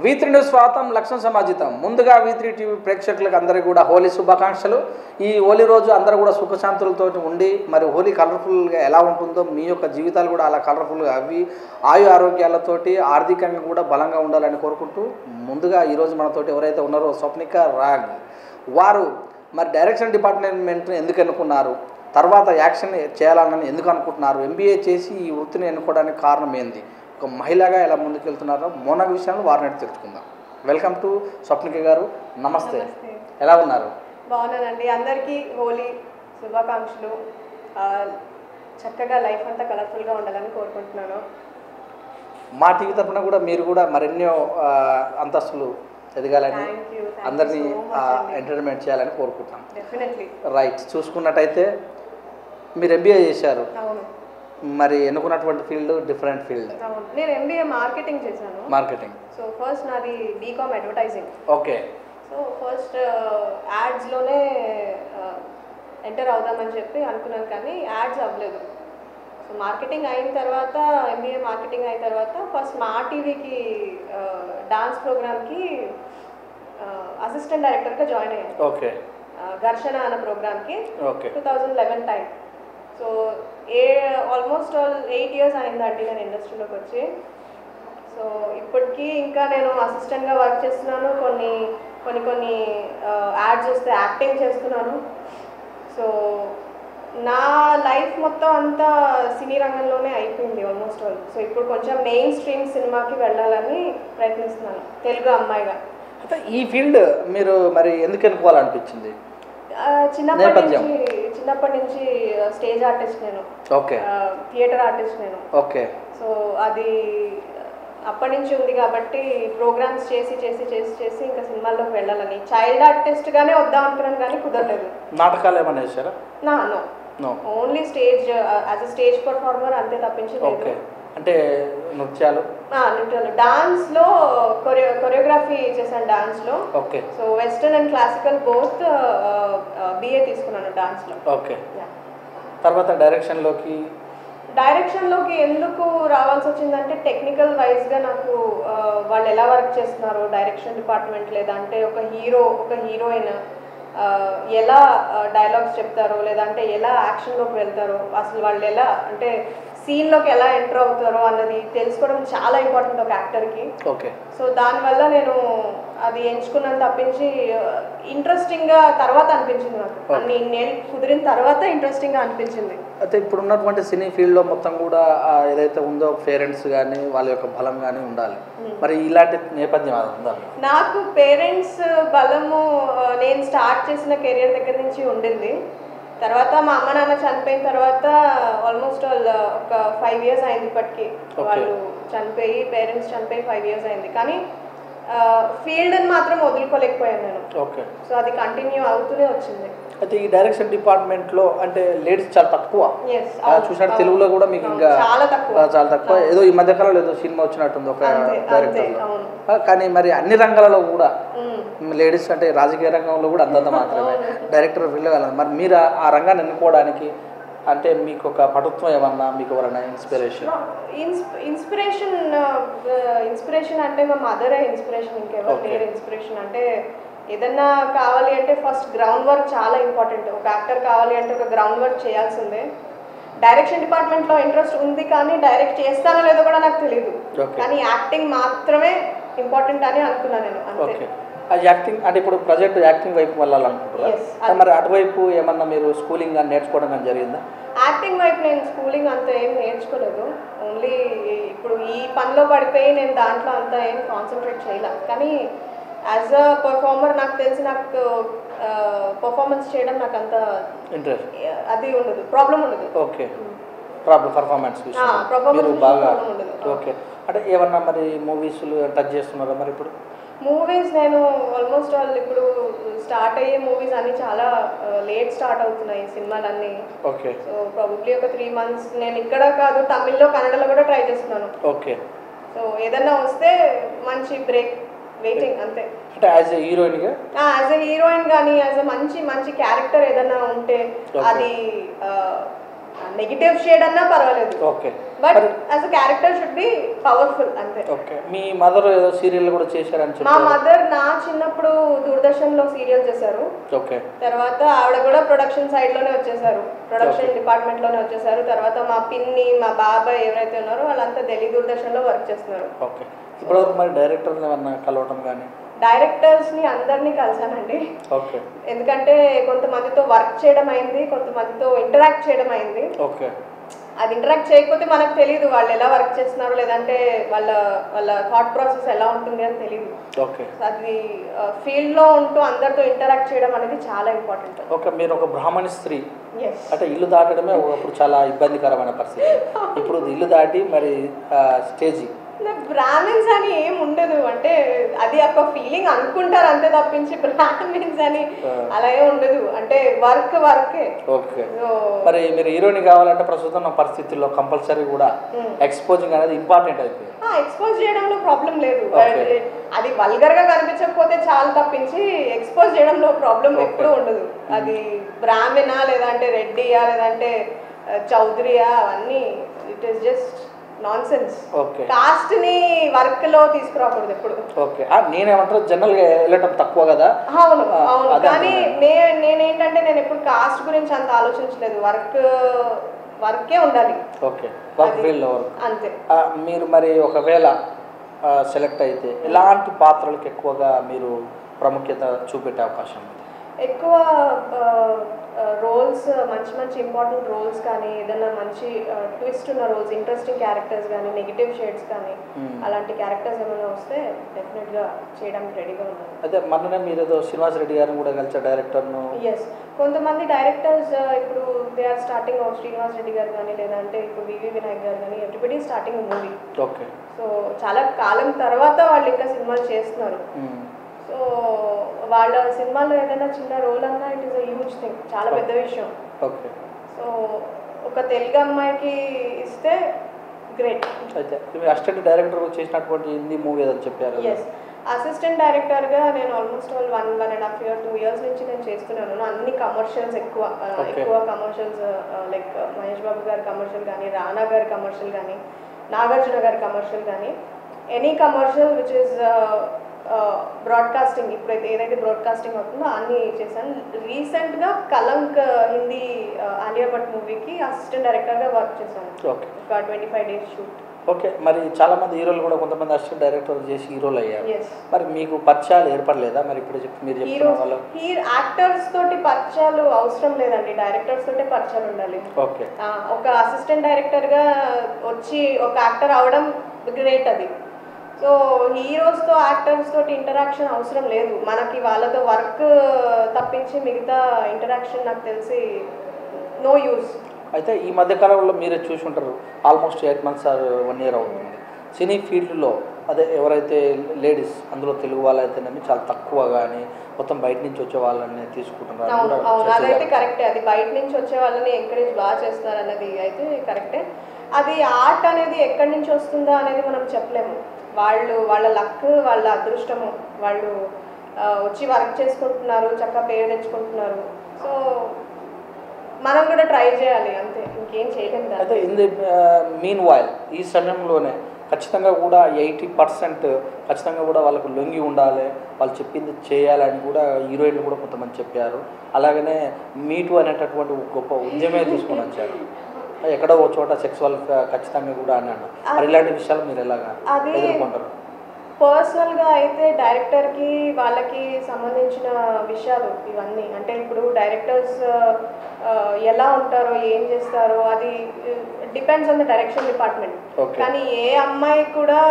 V3 news స్వాగతం. లక్ష్మణ సమాజితం. ముందుగా V3 TV ప్రేక్షకులకు అందరికీ కూడా హోలీ శుభాకాంక్షలు. ఈ హోలీ రోజు అందరూ కూడా సుఖశాంతులతో ఉండి మరి హోలీ కలర్ఫుల్గా ఎలా ఉంటుందో మీ యొక్క జీవితాలు కూడా అలా కలర్ఫుల్గా అవి ఆయు ఆరోగ్యాలతోటి ఆర్థికంగా కూడా బలంగా ఉండాలని కోరుకుంటూ ముందుగా ఈరోజు మనతోటి ఎవరైతే ఉన్నారో స్వప్నిక రాగ్ వారు మరి డైరెక్షన్ డిపార్ట్మెంట్ని ఎందుకు ఎన్నుకున్నారు, తర్వాత యాక్షన్ చేయాలని ఎందుకు అనుకుంటున్నారు, MBA చేసి ఈ వృత్తిని ఎన్నుకోవడానికి కారణం ఏంది, ఒక మహిళగా ఎలా ముందుకు వెళ్తున్నారో మోన విషయాలు వారిని తెలుసుకుందాం. వెల్కమ్ టు స్వప్నిక గారు. నమస్తే. ఎలా ఉన్నారు? బాగున్నానండి. అందరికీ హోలీ శుభాకాంక్షలు. చక్కగా లైఫ్ అంతా కలర్ఫుల్గా ఉండాలని కోరుకుంటున్నాను. మా టీవీ తరఫున కూడా మీరు కూడా మరెన్నో అంతస్తులు ఎదగాలని అందరినీ ఎంటర్టైన్మెంట్ చేయాలని కోరుకుంటున్నాం. డెఫినెట్లీ. రైట్. చూసుకున్నట్టయితే మీరు MBA చేశారు. అవును. మరి ఎన్నుకున్నటువంటి ఫీల్డ్ డిఫరెంట్ ఫీల్డ్. నేను MBA మార్కెటింగ్ చేశాను. మార్కెటింగ్. సో ఫస్ట్ నాది BCom advertising. Okay. So first యాడ్స్లోనే ఎంటర్ అవుదామని చెప్పి అనుకున్నాను, కానీ యాడ్స్ అవ్వలేదు. సో మార్కెటింగ్ అయిన తర్వాత MBA మార్కెటింగ్ అయిన తర్వాత ఫస్ట్ మా టీవీకి డాన్స్ ప్రోగ్రామ్కి అసిస్టెంట్ డైరెక్టర్గా జాయిన్ అయ్యాను. ఓకే. ఘర్షణ అన్న ప్రోగ్రామ్కి. Okay. 2011 time. So almost 8 years అయిందండి నేను ఇండస్ట్రీలోకి వచ్చి. సో ఇప్పటికీ ఇంకా నేను అసిస్టెంట్గా వర్క్ చేస్తున్నాను. కొన్ని యాడ్స్ వస్తే యాక్టింగ్ చేస్తున్నాను. సో నా లైఫ్ మొత్తం అంతా సినీ రంగంలోనే అయిపోయింది ఆల్మోస్ట్ ఆల్. సో ఇప్పుడు కొంచెం మెయిన్ స్ట్రీమ్ సినిమాకి వెళ్ళాలని ప్రయత్నిస్తున్నాను తెలుగు అమ్మాయిగా. అయితే ఈ ఫీల్డ్ మీరు మరి ఎందుకు ఎన్నుకోవాలనిపించింది? చిన్నప్పటి నుంచి స్టేజ్ ఆర్టిస్ట్ నేను. ఓకే. థియేటర్ ఆర్టిస్ట్ నేను. ఓకే. సో అది అప్పటి నుంచి ఉంది కాబట్టి ప్రోగ్రామ్స్ చేసి ఇంకా సినిమాల్లోకి వెళ్ళాలని చైల్డ్ ఆర్టిస్ట్గానే వద్దాం అనుకున్నాను, కానీ కుదరలేదు. నాటకాలు ఏమైనా చేశారా? No, only stage as a stage performer అంతే తప్పించి. ఓకే. అంటే నృత్యాలు డాన్స్లో కొరియోగ్రఫీ చేశాను డాన్స్లో. Okay. So western and classical both BA తీసుకున్నాను డాన్స్లో. ఓకే. తర్వాత డైరెక్షన్లోకి ఎందుకు రావాల్సి వచ్చిందంటే టెక్నికల్ వైజ్గా నాకు వాళ్ళు ఎలా వర్క్ చేస్తున్నారు డైరెక్షన్ డిపార్ట్మెంట్, లేదంటే ఒక హీరోయిన్ ఎలా డైలాగ్స్ చెప్తారో, లేదంటే ఎలా యాక్షన్లోకి వెళ్తారో, అసలు వాళ్ళు ఎలా అంటే సీన్లోకి ఎలా ఎంటర్ అవుతారో అన్నది తెలుసుకోవడం చాలా ఇంపార్టెంట్ ఒక యాక్టర్కి. ఓకే. సో దానివల్ల నేను అది ఎంచుకున్నాను తప్పించి ఇంట్రెస్టింగ్గా తర్వాత అనిపించింది నాకు. అన్ని నేను కుదిరిన తర్వాత ఇంట్రెస్టింగ్గా అనిపించింది. అయితే ఇప్పుడు ఉన్నటువంటి సినీ ఫీల్డ్లో మొత్తం కూడా ఏదైతే ఉందో పేరెంట్స్ కానీ వాళ్ళ యొక్క బలం కానీ ఉండాలి. మరి ఇలాంటి నేపథ్యం ఉందా? నాకు పేరెంట్స్ బలము నేను స్టార్ట్ చేసిన కెరియర్ దగ్గర నుంచి ఉండింది. తర్వాత మా అమ్మ నాన్న చనిపోయిన తర్వాత ఆల్మోస్ట్ ఒక 5 ఇయర్స్ అయింది ఇప్పటికీ. వాళ్ళు పేరెంట్స్ చనిపోయి 5 ఇయర్స్ అయింది, కానీ ఫీల్డ్ని మాత్రం వదులుకోలేకపోయాను నేను. ఓకే. సో అది కంటిన్యూ అవుతూనే వచ్చింది. అయితే ఈ డైరెక్షన్ డిపార్ట్మెంట్లో అంటే లేడీస్ చాలా తక్కువ చూసినట్టు. తెలుగులో కూడా మీకు ఇంకా చాలా తక్కువ. ఏదో ఈ మధ్యకాలంలో ఏదో సినిమా వచ్చినట్టుంది ఒక డైరెక్టర్. కానీ మరి అన్ని రంగాలలో కూడా లేడీస్ అంటే రాజకీయ రంగంలో కూడా అంతంత మాత్రమే డైరెక్టర్ ఫీల్డ్ వెళ్ళాలి. మరి మీరు ఆ రంగాన్ని ఎన్నుకోవడానికి అంటే మీకు ఒక పటుత్వం ఏమన్నా, మీకు ఎవరైనా ఇన్స్పిరేషన్ అంటే మా మదరే ఇన్స్పిరేషన్, ఇంకెవరు లేరు ఇన్స్పిరేషన్. అంటే ఏదన్నా కావాలి అంటే ఫస్ట్ గ్రౌండ్ వర్క్ చాలా ఇంపార్టెంట్. ఒక యాక్టర్ కావాలి అంటే ఒక గ్రౌండ్ వర్క్ చేయాల్సిందే. డైరెక్షన్ డిపార్ట్మెంట్లో ఇంట్రెస్ట్ ఉంది, కానీ డైరెక్ట్ చేస్తానో లేదో కూడా నాకు తెలియదు, కానీ యాక్టింగ్ మాత్రమే ఇంపార్టెంట్ అని అనుకున్నాను నేను. అంతే. యాక్టింగ్ అంటే ఇప్పుడు ప్రజెంట్ యాక్టింగ్ వైపు వెళ్ళాలనుకుంటున్నారా? మరి అటువైపు ఏమన్నా మీరు స్కూలింగ్ కానీ నేర్చుకోవడం కానీ జరిగిందా? యాక్టింగ్ వైపు నేను స్కూలింగ్ అంతా ఏం నేర్చుకోలేదు. ఓన్లీ ఇప్పుడు ఈ పనిలో పడిపోయి నేను దాంట్లో అంతా ఏం కాన్సన్ట్రేట్ చేయలేదు. కానీ యాజ్ అ పర్ఫార్మర్ నాకు తెలిసి నాకు పర్ఫార్మెన్స్ చేయడం నాకు అంత ఇంట్రెస్ట్ అది ఉండదు, ప్రాబ్లం ఉండదు. ఓకే. పర్ఫార్మెన్స్ బాగా. ఓకే. అంటే ఏమన్నా మరి మూవీస్లు టచ్ చేస్తున్నారా మరి? ఇప్పుడు మూవీస్ నేను ఆల్మోస్ట్ ఇప్పుడు స్టార్ట్ అయ్యే మూవీస్ అన్నీ చాలా లేట్ స్టార్ట్ అవుతున్నాయి సినిమాలన్నీ. ఓకే. సో ప్రాబబ్లీ ఒక 3 మంత్స్ నేను ఇక్కడ కాదు తమిళ్లో కన్నడలో కూడా ట్రై చేస్తున్నాను. ఓకే. సో ఏదన్నా వస్తే మంచి బ్రేక్ వెయిటింగ్ అంతే. అంటే యాజ్ ఎ హీరోయిన్ కానీ యాజ్ ఎ మంచి క్యారెక్టర్ ఏదన్నా ఉంటే అది నెగిటివ్ షేడ్ అన్నా పర్వాలేదు, okay. But as a character should be powerful అంతే. ఓకే. మీ మదర్ ఏదో సీరియల్ కూడా చేశారని మా చెప్పారు. మదర్ నా చిన్నప్పుడు దూరదర్శన్లో సీరియల్ చేశారు. ఓకే. తర్వాత ఆవిడ కూడా ప్రొడక్షన్ సైడ్లోనే వచ్చేసారు, ప్రొడక్షన్ డిపార్ట్మెంట్లోనే వచ్చేసారు. తర్వాత మా పిన్ని మా బాబాయ్ ఎవరైతే ఉన్నారో వాళ్ళంతా ఢిల్లీ దూరదర్శన్లో వర్క్ చేస్తున్నారు. ఓకే. ఇప్పటివరకు మరి డైరెక్టర్ని ఏమన్నా కలవటం కానీ? డైరెక్టర్స్ని అందరినీ కలిసానండి. ఓకే. ఎందుకంటే కొంతమందితో వర్క్ చేయడం అయింది, కొంతమందితో ఇంటరాక్ట్ చేయడం అయింది. ఓకే. అది ఇంటరాక్ట్ చేయకపోతే మనకు తెలియదు వాళ్ళు ఎలా వర్క్ చేస్తున్నారు, లేదంటే వాళ్ళ వాళ్ళ థాట్ ప్రాసెస్ ఎలా ఉంటుంది అని తెలియదు. ఓకే. అది ఫీల్డ్లో ఉంటూ అందరితో ఇంటరాక్ట్ చేయడం అనేది చాలా ఇంపార్టెంట్. ఓకే. మీరు ఒక బ్రాహ్మణ స్త్రీ ఎస్. అంటే ఇల్లు దాటడమే ఒకప్పుడు చాలా ఇబ్బందికరమైన పరిస్థితి. ఇప్పుడు ఇల్లు దాటి మరి స్టేజీ బ్రాహ్మిన్స్ అని ఏం ఉండదు, అంటే అది ఒక ఫీలింగ్ అనుకుంటారు అంతే తప్పించి బ్రాహ్మిన్స్ అని అలా ఏం ఉండదు, అంటే వర్కే. ఓకే. మరి మీరు హీరోని కావాలంటే ప్రస్తుతం ఉన్న పరిస్థితుల్లో కంపల్సరీ కూడా ఎక్స్పోజింగ్ అనేది ఇంపార్టెంట్ అయిపోయింది. ఎక్స్పోజ్ చేయడంలో ప్రాబ్లం లేదు, అది వల్గర్ గా కనిపించకపోతే చాలా తప్పించి ఎక్స్పోజ్ చేయడంలో ప్రాబ్లం ఎప్పుడూ ఉండదు. అది బ్రాహ్మణా లేదంటే రెడ్డియా లేదంటే చౌదరియా అవన్నీ it is just nonsense. Okay. Cost ని వర్క్ లో తీసుకురాకూడదు ఎప్పుడు. ఓకే. నేనేమంటారు జనరల్ గా వెళ్ళటం తక్కువ కదా. అవును అవును, కానీ నేనేంటంటే నేను ఎప్పుడు కాస్ట్ గురించి అంత ఆలోచించలేదు, వర్కే ఉండాలి. ఓకే. వర్క్ ఫీల్డ్ వర్క్ అంతే. మీరు మరి ఒకవేళ సెలెక్ట్ అయితే ఎలాంటి పాత్రలకు ఎక్కువగా మీరు ప్రాముఖ్యత చూపెట్టే అవకాశం ఉంది? ఎక్కువ రోల్స్ మంచి మంచి ఇంపార్టెంట్ రోల్స్ కానీ ఏదైనా మంచి ట్విస్ట్ ఉన్న రోల్స్, ఇంట్రెస్టింగ్ క్యారెక్టర్స్ కానీ నెగిటివ్ షేడ్స్ కానీ అలాంటి క్యారెక్టర్స్ ఏమైనా వస్తే డెఫినెట్గా చేయడానికి రెడీగా ఉన్నాను. అదే మొన్ననే మీరు ఏదో శ్రీనివాస్ రెడ్డి గారిని కూడా కలిసే డైరెక్టర్ను. ఎస్, కొంతమంది డైరెక్టర్స్ ఇప్పుడు they are starting Srinivas Reddy garu కానీ లేదంటే ఇప్పుడు వివి వినాయక్ గారు కానీ everybody starting movie. Okay. So చాలా కాలం తర్వాత వాళ్ళు ఇంకా సినిమాలు చేస్తున్నారు. సో వాళ్ళ సినిమాలో ఏదైనా చిన్న రోల్ అన్నా it is a huge thing, చాలా పెద్ద విషయం. ఓకే. సో ఒక తెలుగు అమ్మాయికి ఇస్తే గ్రేట్. అయితే మీరు అసిస్టెంట్ డైరెక్టర్ చేసినటువంటి హిందీ మూవీ ఏదని చెప్పారు. ఎస్, అసిస్టెంట్ డైరెక్టర్గా నేను ఆల్మోస్ట్ 1.5 years 2 years నుంచి నేను చేస్తున్నాను. అన్ని కమర్షియల్స్ ఎక్కువ కమర్షియల్స్ లైక్ మహేష్ బాబు గారి కమర్షియల్ కానీ, రానా గారి కమర్షియల్ కానీ, నాగార్జున గారి కమర్షియల్ కానీ, any commercial which is broadcasting, ఇప్పుడైతే ఏదైతే బ్రాడ్కాస్టింగ్ అవుతుందో అన్నీ చేశాను. రీసెంట్గా కలంక్ హిందీ ఆలియా భట్ మూవీకి అసిస్టెంట్ డైరెక్టర్గా వర్క్ చేశాను. ఓకే. ఒక 25 days షూట్. ఓకే. మరి చాలా మంది హీరోలు కూడా కొంతమంది అసిస్టెంట్ డైరెక్టర్ చేసి హీరోలు అయ్యారు. మరి మీకు పరిచయాలు ఏర్పడలేదా? మరి ఇప్పుడు మీరు చెప్తున్న వాళ్ళు యాక్టర్స్ తోటి పరిచయాలు అవసరం లేదండి, డైరెక్టర్స్ తోటే పరిచయాలు ఉండాలి. ఓకే. ఒక అసిస్టెంట్ డైరెక్టర్గా వచ్చి ఒక యాక్టర్ అవడం గ్రేట్ అది. సో హీరోస్తో యాక్టర్స్ తోటి ఇంటరాక్షన్ అవసరం లేదు మనకి, వాళ్ళతో వర్క్ తప్పించి మిగతా ఇంటరాక్షన్ నాకు తెలిసి నో యూస్. అయితే ఈ మధ్యకాలంలో మీరే చూసి ఉంటారు, ఆల్మోస్ట్ 8 months or 1 year అవుతుంది సినీ ఫీల్డ్లో. అదే ఎవరైతే లేడీస్ అందులో తెలుగు వాళ్ళైతేనేమి చాలా తక్కువ, కానీ మొత్తం బయట నుంచి వచ్చే వాళ్ళని తీసుకుంటున్నారు. అవును, అదైతే కరెక్టే. అది బయట నుంచి వచ్చే వాళ్ళని ఎంకరేజ్ బాగా చేస్తున్నారు అన్నది అయితే కరెక్టే. అది ఆర్ట్ అనేది ఎక్కడి నుంచి వస్తుందా అనేది మనం చెప్పలేము. వాళ్ళ లక్, వాళ్ళ అదృష్టము, వాళ్ళు వచ్చి వర్క్ చేసుకుంటున్నారు, చక్కగా పేరు తెచ్చుకుంటున్నారు. సో మనం కూడా ట్రై చేయాలి అంతే, ఇంకేం చేయలేము. అయితే ఇన్ ది మీన్ వైల్ ఈ సమయంలోనే ఖచ్చితంగా కూడా 80% ఖచ్చితంగా కూడా వాళ్ళకు లొంగి ఉండాలి, వాళ్ళు చెప్పింది చేయాలని కూడా హీరోయిన్లు కూడా కొంతమంది చెప్పారు. అలాగనే మీటు అనేటటువంటి గొప్ప ఉద్యమే తీసుకొని వచ్చారు. ఎక్కడో ఒక చోట సెక్సువల్ ఖచ్చితంగా కూడా అన్నాడు. మరి ఇలాంటి విషయాలు మీరు ఎలాగా ఎదుర్కొంటారు? పర్సనల్గా అయితే డైరెక్టర్కి వాళ్ళకి సంబంధించిన విషయాలు ఇవన్నీ, అంటే ఇప్పుడు డైరెక్టర్స్ ఎలా ఉంటారో ఏం చేస్తారో అది depends on the direction department. కానీ ఏ అమ్మాయి కూడా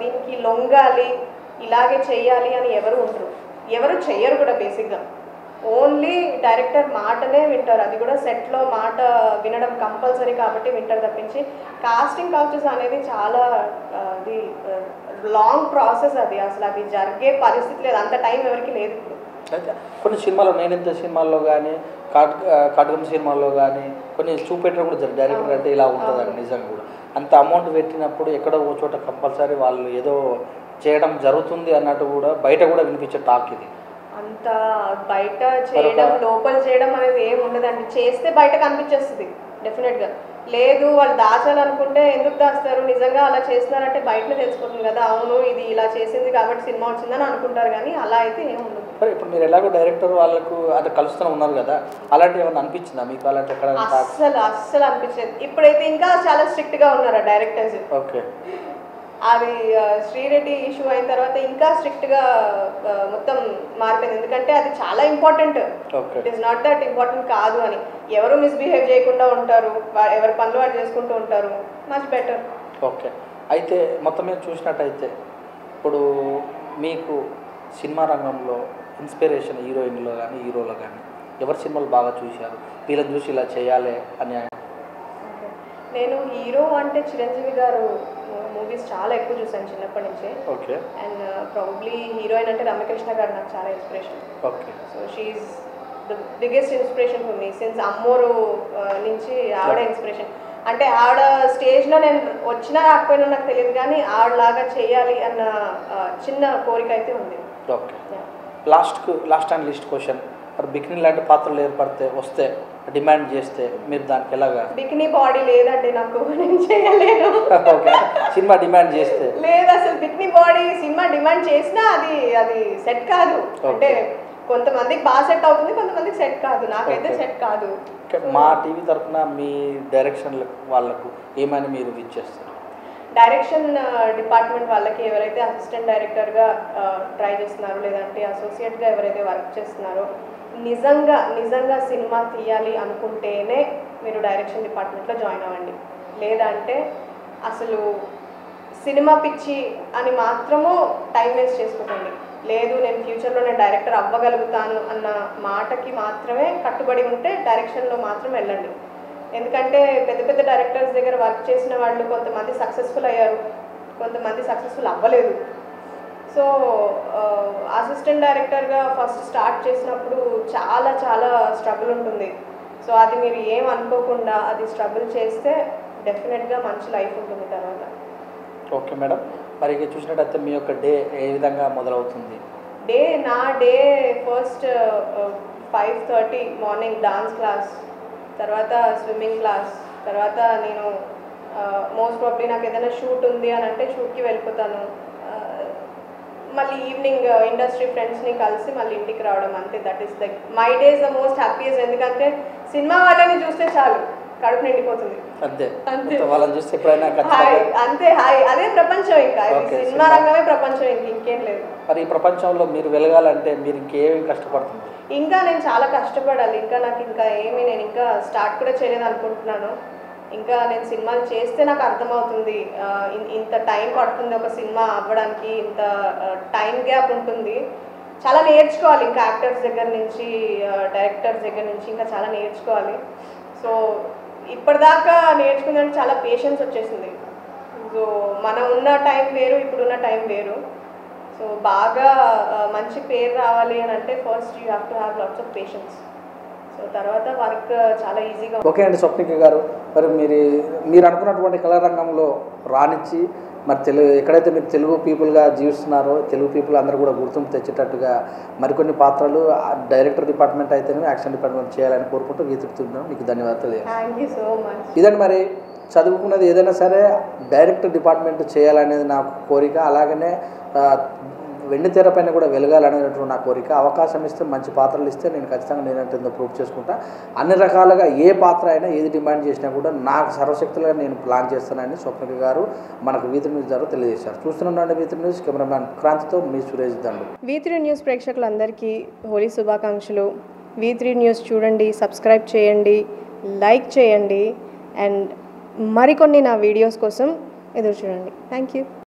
దీనికి లొంగాలి, ఇలాగే చెయ్యాలి అని ఎవరు చెయ్యరు కూడా. బేసిక్గా ఓన్లీ డైరెక్టర్ మాటనే వింటారు, అది కూడా సెట్లో మాట వినడం కంపల్సరీ కాబట్టి వింటారు తప్పించి కాస్టింగ్ కౌచెస్ అనేది చాలా అది లాంగ్ ప్రాసెస్. అది అసలు అది జరిగే పరిస్థితి లేదు, అంత టైం ఎవరికి లేదు ఇప్పుడు. అయితే కొన్ని సినిమాలో నేనింత సినిమాల్లో కానీ కాటకం సినిమాల్లో కానీ కొన్ని చూపెట్టడం కూడా జరిగింది. డైరెక్టర్ అంటే ఇలా ఉంటుందని నిజంగా కూడా అంత అమౌంట్ పెట్టినప్పుడు ఎక్కడో ఓ చోట కంపల్సరీ వాళ్ళు ఏదో చేయడం జరుగుతుంది అన్నట్టు కూడా బయట కూడా వినిపించే టాక్ ఇది. అంత బయట చేయడం లోపల చేయడం అనేది ఏమి ఉండదండి, చేస్తే బయట కనిపించేస్తుంది. డెఫినెట్గా. లేదు వాళ్ళు దాచాలనుకుంటే ఎందుకు దాస్తారు, నిజంగా అలా చేస్తున్నారంటే బయటనే తెలిసిపోతుంది కదా, అవును ఇది ఇలా చేసింది కాబట్టి సినిమా వచ్చిందని అనుకుంటారు, కానీ అలా అయితే ఏముండదు. సరే, ఇప్పుడు మీరు ఎలాగో డైరెక్టర్ వాళ్ళకు అంటే కలుస్తూనే ఉన్నారు కదా, అలాంటివి ఏమైనా అనిపించిందా మీకు? అలాంటి ఎక్కడ అస్సలు అనిపించలేదు. ఇప్పుడైతే ఇంకా చాలా స్ట్రిక్ట్గా ఉన్నారు డైరెక్టర్స్. ఓకే. అది శ్రీరెడ్డి ఇష్యూ అయిన తర్వాత ఇంకా స్ట్రిక్ట్గా మొత్తం మారిపోయింది. ఎందుకంటే అది చాలా important. It is not that important కాదు అని. ఎవరు మిస్బిహేవ్ చేయకుండా ఉంటారు, ఎవరి పనులు వాళ్ళు చేసుకుంటూ ఉంటారు, మచ్ బెటర్. ఓకే. అయితే మొత్తం మీద చూసినట్టయితే ఇప్పుడు మీకు సినిమా రంగంలో ఇన్స్పిరేషన్ హీరోయిన్లో కానీ హీరోలో కానీ ఎవరి సినిమాలు బాగా చూశారు, వీళ్ళని చూసి ఇలా చేయాలి అని? నేను హీరో అంటే చిరంజీవి గారు మూవీస్ చాలా ఎక్కువ చూసాను చిన్నప్పటి నుంచే. ఓకే. అండ్ ప్రాబబ్లీ హీరోయిన్ అంటే రమ్యకృష్ణ గారు నాకు చాలా inspiration. Okay. So she's the biggest inspiration for me since Ammoru నుంచి ఆవిడ ఇన్స్పిరేషన్. అంటే ఆవిడ స్టేజ్లో నేను వచ్చినా రాకపోయినా నాకు తెలియదు, కానీ ఆవిడలాగా చేయాలి అన్న చిన్న కోరిక అయితే ఉంది. Okay. Last and list question, మరి బికినీ లాంటి పాత్రలు వస్తే డిమాండ్ చేస్తే మీరు దానికి ఎలాగా? బికినీ బాడీ లేదండి నాకు, నేను చేయలేను. ఓకే. సినిమా డిమాండ్ చేస్తే లేదు, అసలు బికినీ బాడీ సినిమా డిమాండ్ చేసినా అది సెట్ కాదు. అంటే కొంతమందికి బాగా సెట్ అవుతుంది, కొంతమందికి సెట్ కాదు. నాకైతే సెట్ కాదు. మా టీవీ తరఫున మీ డైరెక్షన్ వాళ్ళకు ఏమైనా మీరు ఇచ్చేస్తారు? డైరెక్షన్ డిపార్ట్మెంట్ వాళ్ళకి ఎవరైతే అసిస్టెంట్ డైరెక్టర్గా ట్రై చేస్తున్నారో, లేదంటే అసోసియేట్గా ఎవరైతే వర్క్ చేస్తున్నారో, నిజంగా సినిమా తీయాలి అనుకుంటేనే మీరు డైరెక్షన్ డిపార్ట్మెంట్లో జాయిన్ అవ్వండి. లేదంటే అసలు సినిమా పిచ్చి అని మాత్రము టైం వేస్ట్ చేసుకోకండి. లేదు నేను ఫ్యూచర్లో నేను డైరెక్టర్ అవ్వగలుగుతాను అన్న మాటకి మాత్రమే కట్టుబడి ఉంటే డైరెక్షన్లో మాత్రం వెళ్ళండి. ఎందుకంటే పెద్ద పెద్ద డైరెక్టర్స్ దగ్గర వర్క్ చేసిన వాళ్ళు కొంతమంది సక్సెస్ఫుల్ అయ్యారు, కొంతమంది సక్సెస్ఫుల్ అవ్వలేదు. సో అసిస్టెంట్ డైరెక్టర్గా ఫస్ట్ స్టార్ట్ చేసినప్పుడు చాలా చాలా స్ట్రగుల్ ఉంటుంది. సో అది మీరు ఏం అనుకోకుండా అది స్ట్రగుల్ చేస్తే డెఫినెట్గా మంచి లైఫ్ ఉంటుంది తర్వాత. Okay madam. మరి చూసినట్టయితే మీ యొక్క డే ఏ విధంగా మొదలవుతుంది? నా day first 5:30 morning dance class, తర్వాత స్విమ్మింగ్ క్లాస్, తర్వాత నేను మోస్ట్ ప్రాబ్లీ నాకు ఏదైనా షూట్ ఉంది అని అంటే షూట్కి వెళ్ళిపోతాను. మళ్ళీ ఈవినింగ్ ఇండస్ట్రీ ఫ్రెండ్స్ని కలిసి మళ్ళీ ఇంటికి రావడం, అంతే. That is like my days the most happiest. ఎందుకంటే సినిమా వాళ్ళని చూస్తే చాలు కడుపు నిండిపోతుంది. అంతే. వాళ్ళని చూస్తే ఎప్పుడైనా అంతే హాయ్, అదే ప్రపంచం. ఇంకా సినిమా రంగమే ప్రపంచం, ఇంకేం లేదు. మరి ఈ ప్రపంచంలో మీరు వెలగాలంటే మీరు ఇంకేమి కష్టపడుతుంది? ఇంకా నేను చాలా కష్టపడాలి. నేను ఇంకా స్టార్ట్ కూడా చేయలేదు అనుకుంటున్నాను. ఇంకా నేను సినిమాలు చేస్తే నాకు అర్థమవుతుంది ఇంత టైం పడుతుంది ఒక సినిమా అవ్వడానికి, ఇంత టైం గ్యాప్ ఉంటుంది. చాలా నేర్చుకోవాలి ఇంకా యాక్టర్స్ దగ్గర నుంచి, డైరెక్టర్స్ దగ్గర నుంచి ఇంకా చాలా నేర్చుకోవాలి. సో ఇప్పటిదాకా నేర్చుకుందంటే చాలా పేషెన్స్ వచ్చేసింది. సో మనం ఉన్న టైం వేరు, ఇప్పుడున్న టైం వేరు. సో బాగా మంచి పేరు రావాలి అని అంటే first you have to have lots of patience. So తర్వాత వర్క్ చాలా ఈజీగా. ఓకే అండి స్వప్నిక గారు, మరి మీరు అనుకున్నటువంటి కళా రంగంలో రాణించి మరి ఎక్కడైతే మీరు తెలుగు పీపుల్గా జీవిస్తున్నారో, తెలుగు పీపుల్ అందరూ కూడా గుర్తింపు తెచ్చేటట్టుగా మరికొన్ని పాత్రలు డైరెక్టర్ డిపార్ట్మెంట్ అయితేనే యాక్షన్ డిపార్ట్మెంట్ చేయాలని కోరుకుంటూ గీతుతున్నాను. మీకు ధన్యవాదాలు. Thank you so much. ఇదండి, మరి చదువుకున్నది ఏదైనా సరే డైరెక్టర్ డిపార్ట్మెంట్ చేయాలనేది నాకు కోరిక. అలాగనే వెండి తెర పైన కూడా వెలగాలనేటువంటి నా కోరిక. అవకాశం ఇస్తే మంచి పాత్రలు ఇస్తే నేను ఖచ్చితంగా నేనంటే ప్రూవ్ చేసుకుంటా. అన్ని రకాలుగా ఏ పాత్ర అయినా ఏది డిమాండ్ చేసినా కూడా నాకు సర్వశక్తులుగా నేను ప్లాన్ చేస్తానని స్వప్నిక గారు మనకు V3 న్యూస్ ద్వారా తెలియజేశారు. చూస్తున్నాండి V3 న్యూస్, కెమెరామ్యాన్ క్రాంతితో మీ సురేష్ దండు. V3 న్యూస్ ప్రేక్షకులందరికీ హోలీ శుభాకాంక్షలు. V3 న్యూస్ చూడండి, సబ్స్క్రైబ్ చేయండి, లైక్ చేయండి, అండ్ మరికొన్ని నా వీడియోస్ కోసం ఎదురు చూడండి. Thank you.